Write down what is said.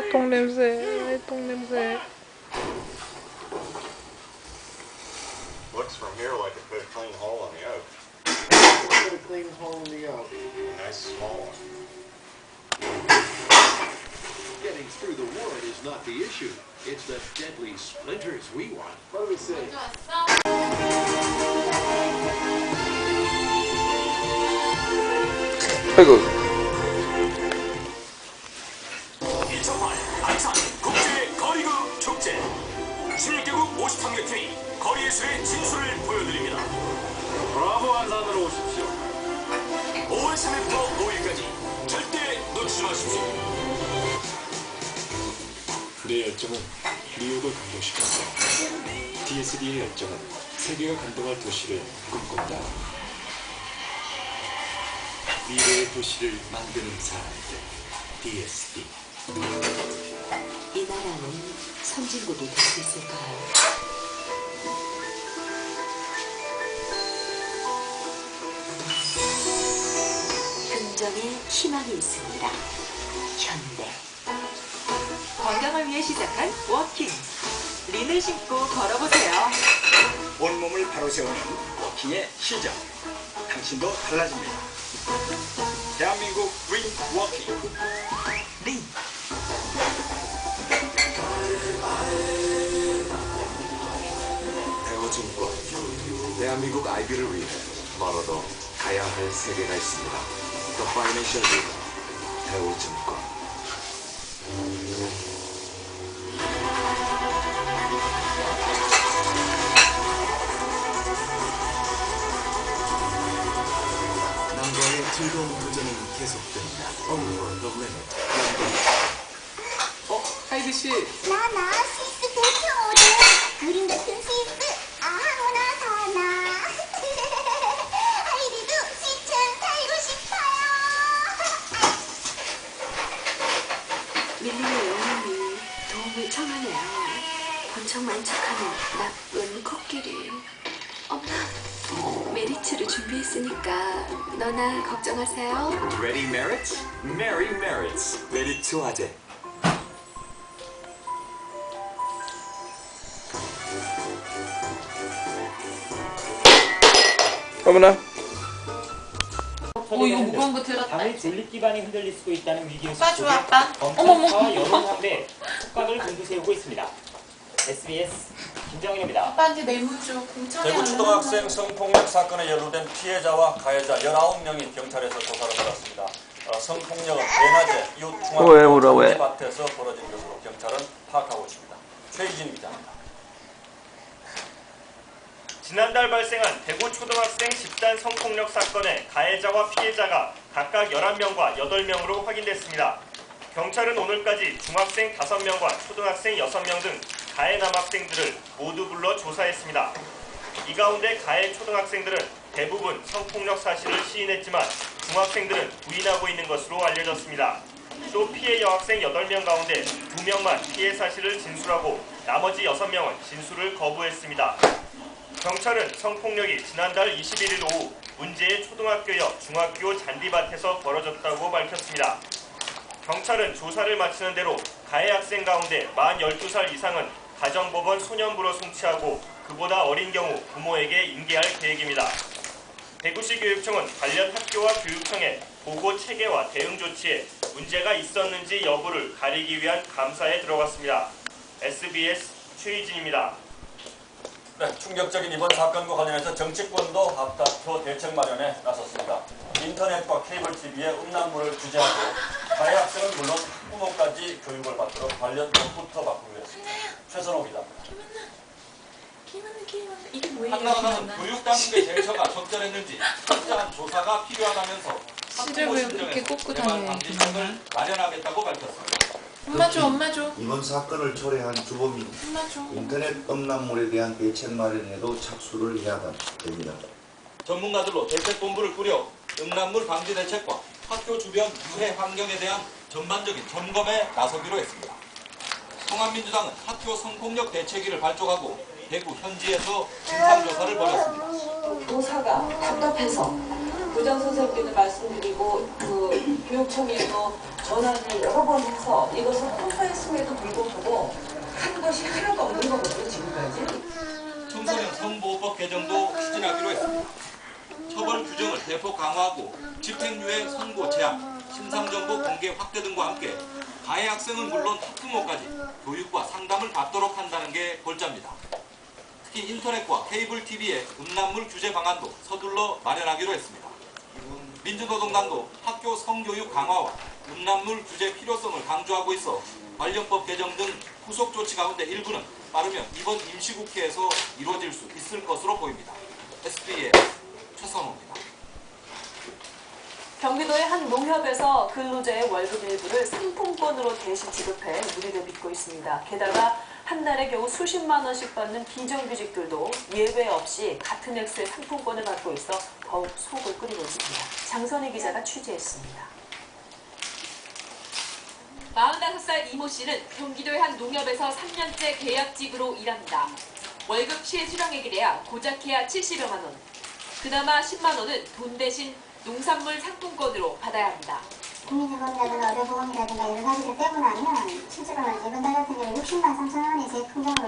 똥냄새, 똥냄새. Looks from here like it put a clean hole in the oak. Put a clean hole in the oak. A nice small one. Getting through the wood is not the issue. It's the deadly splinters we want. What do we see? 아이고. 2008 안산 국제 거리극 축제 16개국 53개 거리예술의 진수를 보여드립니다. 브라보 안산으로 오십시오. 5월 3일부터 5일까지 절대 놓치지 마십시오. 그의 열정은 뉴욕을 감동시켰어. DSD의 열정은 세계가 감동할 도시를 꿈꾼다. 미래의 도시를 만드는 사람들. DSD. 이 나라는 선진국이 될 수 있을까요? 긍정의 희망이 있습니다. 현대. 건강을 위해 시작한 워킹. 린을 신고 걸어보세요. 온몸을 바로 세우는 워킹의 시작. 당신도 달라집니다. 대한민국 린 워킹. 린. 대우증권. 대한민국 아이비를 위해 멀어도 가야 할 세계가 있습니다. The Financial Leader. 대우증권. 남과의 즐거운 도전은 계속된다. Over the limit. 하이드 씨. 나나 시스 도쿄오래 그림 같은 시스 아무나 사나 하이리도 시청 살고 싶어요. 밀리의 영혼이 도움을 청하네요. 번쩍 만척하는 나쁜 코끼리. 엄마, 메리츠를 준비했으니까 너나 걱정하세요. Ready Merits? Merry Merits. 메리츠 화재. 어머나. 오, 이거 무거운 거 들었다. 당의 존립 기반이 흔들릴 수도 있다는 위기의식 오빠 속에 좋아, 아빠. 검찰과 여론함대 촉각을 곤두세우고 있습니다. SBS 김정인입니다. 오빠한테 메모 줘. 공천에 대구 초등학생 성폭력 사건에 연루된 피해자와 가해자 19명이 경찰에서 조사를 받았습니다. 성폭력은 대낮에 이웃 중앙 밭에서 벌어진 것으로 경찰은 파악하고 있습니다. 최희진 기자입니다. 지난달 발생한 대구 초등학생 집단 성폭력 사건의 가해자와 피해자가 각각 11명과 8명으로 확인됐습니다. 경찰은 오늘까지 중학생 5명과 초등학생 6명 등 가해 남학생들을 모두 불러 조사했습니다. 이 가운데 가해 초등학생들은 대부분 성폭력 사실을 시인했지만 중학생들은 부인하고 있는 것으로 알려졌습니다. 또 피해 여학생 8명 가운데 2명만 피해 사실을 진술하고 나머지 6명은 진술을 거부했습니다. 경찰은 성폭력이 지난달 21일 오후 문제의 초등학교 옆 중학교 잔디밭에서 벌어졌다고 밝혔습니다. 경찰은 조사를 마치는 대로 가해 학생 가운데 만 12살 이상은 가정법원 소년부로 송치하고 그보다 어린 경우 부모에게 인계할 계획입니다. 대구시 교육청은 관련 학교와 교육청에 보고 체계와 대응 조치에 문제가 있었는지 여부를 가리기 위한 감사에 들어갔습니다. SBS 최희진입니다. 네, 충격적인 이번 사건과 관련해서 정치권도 앞다퉈 대책 마련에 나섰습니다. 인터넷과 케이블 TV의 음란물을 규제하고 가해 학생은 물론 학부모까지 교육을 받도록 관련 법부터 바꾸기로 했습니다. 최선호 기자입니다. 이게 뭐예요? 한나라는 교육당국의 대처가 적절했는지 철저한 조사가 필요하다면서 진짜 왜 그렇게 꽂고 다녀요? 마련하겠다고 밝혔습니다. 엄마 줘, 엄마 줘. 이번 사건을 초래한 주범인 엄마 줘. 인터넷 음란물에 대한 대책 마련에도 착수를 해야 됩니다. 전문가들로 대책본부를 꾸려 음란물 방지 대책과 학교 주변 유해 환경에 대한 전반적인 점검에 나서기로 했습니다. 통합민주당은 학교 성폭력 대책위를 발족하고 대구 현지에서 진상조사를 벌였습니다. 도사가 답답해서 교장 선생님께도 말씀드리고 그 교육청에도 전화를 여러 번 해서 이것을 통과했음에도 불구하고 한 것이 하나도 없는 거거든요, 지금까지. 청소년 성보호법 개정도 추진하기로 했습니다. 처벌 규정을 대폭 강화하고 집행유예 선고 제한, 심상정보 공개 확대 등과 함께 가해 학생은 물론 학부모까지 교육과 상담을 받도록 한다는 게 골자입니다. 특히 인터넷과 케이블 TV의 음란물 규제 방안도 서둘러 마련하기로 했습니다. 민주노동당도 학교 성교육 강화와 음란물 규제 필요성을 강조하고 있어 관련법 개정 등 후속 조치 가운데 일부는 빠르면 이번 임시국회에서 이루어질 수 있을 것으로 보입니다. SBS 최선호입니다. 경기도의 한 농협에서 근로자의 월급 일부를 상품권으로 대신 지급해 무리를 빚고 있습니다. 게다가 한 달에 겨우 수십만 원씩 받는 비정규직들도 예외 없이 같은 액수의 상품권을 받고 있어 더욱 속을 끓이고 있습니다. 장선희 기자가 취재했습니다. 45살 이모 씨는 경기도의 한 농협에서 3년째 계약직으로 일합니다. 월급 시에 수령액에 대하 고작해야 70여만 원. 그나마 10만 원은 돈 대신 농산물 상품권으로 받아야 합니다. 국민연금이라든가 의료보험이라든가 여러 가지를 빼고 나면 실제로 이번 달 같은 경우 60만 3천 원이 제 통장으로